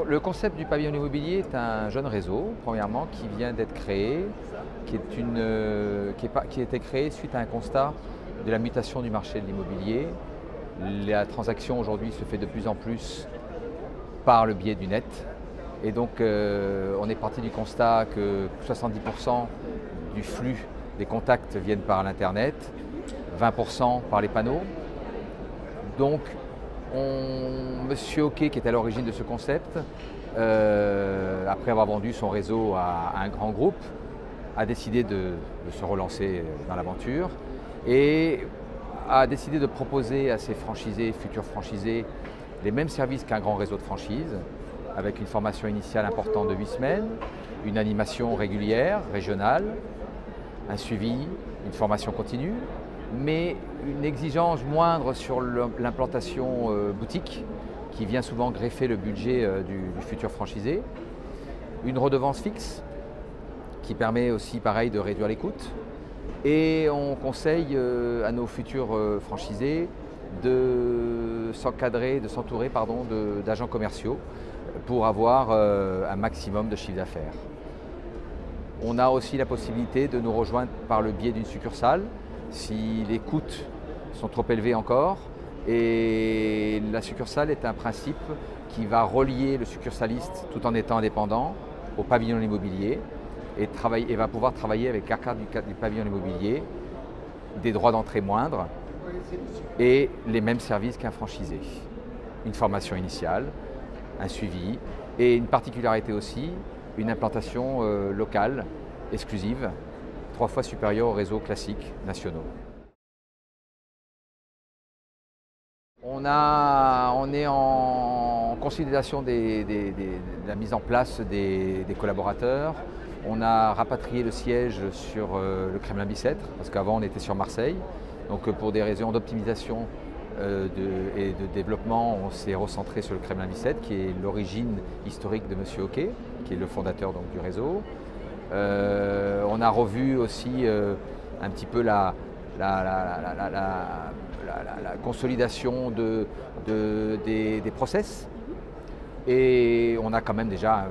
Le concept du pavillon immobilier est un jeune réseau, premièrement, qui vient d'être créé, qui a été créé suite à un constat de la mutation du marché de l'immobilier. La transaction aujourd'hui se fait de plus en plus par le biais du net. Et donc on est parti du constat que 70% du flux des contacts viennent par l'Internet, 20% par les panneaux. Donc Monsieur Hockey, qui est à l'origine de ce concept, après avoir vendu son réseau à un grand groupe, a décidé de se relancer dans l'aventure et a décidé de proposer à ses franchisés, futurs franchisés, les mêmes services qu'un grand réseau de franchise, avec une formation initiale importante de 8 semaines, une animation régulière, régionale, un suivi, une formation continue, mais une exigence moindre sur l'implantation boutique, qui vient souvent greffer le budget du futur franchisé, une redevance fixe, qui permet aussi pareil de réduire les coûts, et on conseille à nos futurs franchisés de s'encadrer, de s'entourer d'agents commerciaux pour avoir un maximum de chiffre d'affaires. On a aussi la possibilité de nous rejoindre par le biais d'une succursale si les coûts sont trop élevés encore. Et la succursale est un principe qui va relier le succursaliste tout en étant indépendant au pavillon immobilier et va pouvoir travailler avec la carte du pavillon immobilier, des droits d'entrée moindres et les mêmes services qu'un franchisé. Une formation initiale, un suivi et une particularité aussi, une implantation locale, exclusive, 3 fois supérieure aux réseaux classiques nationaux. On est en consolidation de la mise en place des collaborateurs. On a rapatrié le siège sur le Kremlin-Bicêtre, parce qu'avant on était sur Marseille. Donc pour des raisons d'optimisation et de développement, on s'est recentré sur le Kremlin-Bicêtre, qui est l'origine historique de Monsieur Hockey, qui est le fondateur donc, du réseau. On a revu aussi un petit peu la consolidation des process. Et on a quand même déjà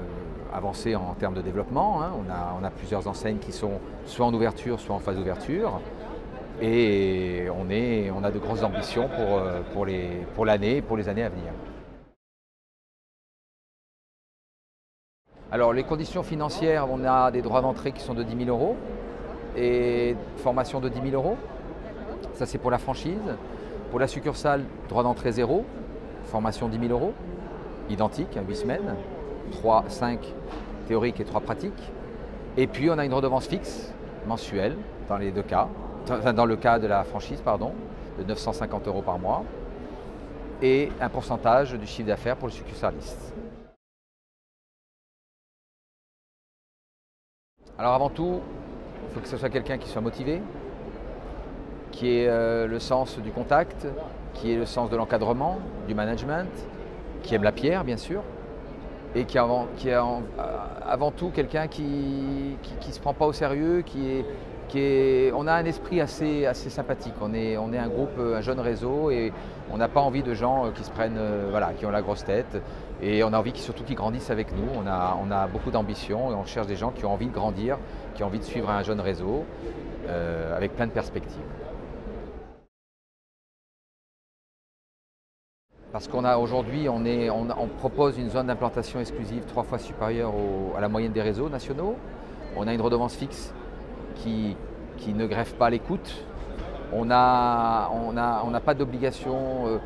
avancé en termes de développement. Hein. On a plusieurs enseignes qui sont soit en ouverture, soit en phase d'ouverture. Et on a de grosses ambitions pour l'année et pour les années à venir. Alors les conditions financières, on a des droits d'entrée qui sont de 10 000 € et formation de 10 000 €. Ça c'est pour la franchise. Pour la succursale, droit d'entrée 0, formation 10 000 €, identique, 8 semaines, 5 théoriques et 3 pratiques. Et puis on a une redevance fixe mensuelle dans les deux cas. Dans le cas de la franchise, de 950 € par mois, et un pourcentage du chiffre d'affaires pour le succursaliste. Alors avant tout, il faut que ce soit quelqu'un qui soit motivé, qui ait le sens du contact, qui ait le sens de l'encadrement, du management, qui aime la pierre bien sûr, et qui est avant tout quelqu'un qui ne se prend pas au sérieux, on a un esprit assez sympathique. On est un groupe, un jeune réseau et on n'a pas envie de gens qui se prennent, qui ont la grosse tête. Et on a envie surtout qu'ils grandissent avec nous. On a beaucoup d'ambition et on cherche des gens qui ont envie de grandir, qui ont envie de suivre un jeune réseau avec plein de perspectives. Parce qu'aujourd'hui, on propose une zone d'implantation exclusive 3 fois supérieure à la moyenne des réseaux nationaux. On a une redevance fixe qui ne greffe pas les coûts. On n'a pas d'obligation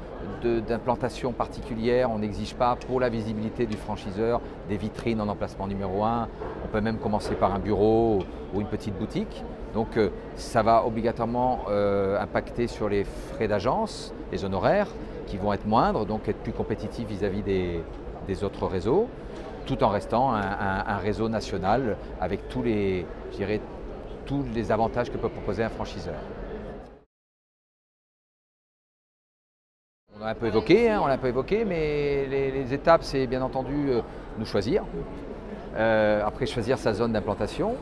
d'implantation particulière, on n'exige pas pour la visibilité du franchiseur des vitrines en emplacement numéro 1. On peut même commencer par un bureau ou une petite boutique. Donc ça va obligatoirement impacter sur les frais d'agence, les honoraires qui vont être moindres, donc être plus compétitifs vis-à-vis des autres réseaux, tout en restant un réseau national avec tous les avantages que peut proposer un franchiseur. On l'a un peu évoqué, mais les étapes, c'est bien entendu nous choisir. Après, choisir sa zone d'implantation.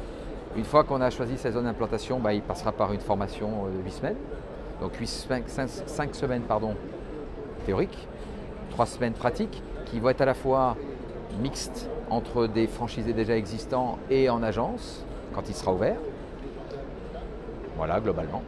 Une fois qu'on a choisi sa zone d'implantation, il passera par une formation de 8 semaines. Donc 5 semaines théoriques, 3 semaines pratiques, qui vont être à la fois mixte entre des franchisés déjà existants et en agence, quand il sera ouvert. Voilà, globalement.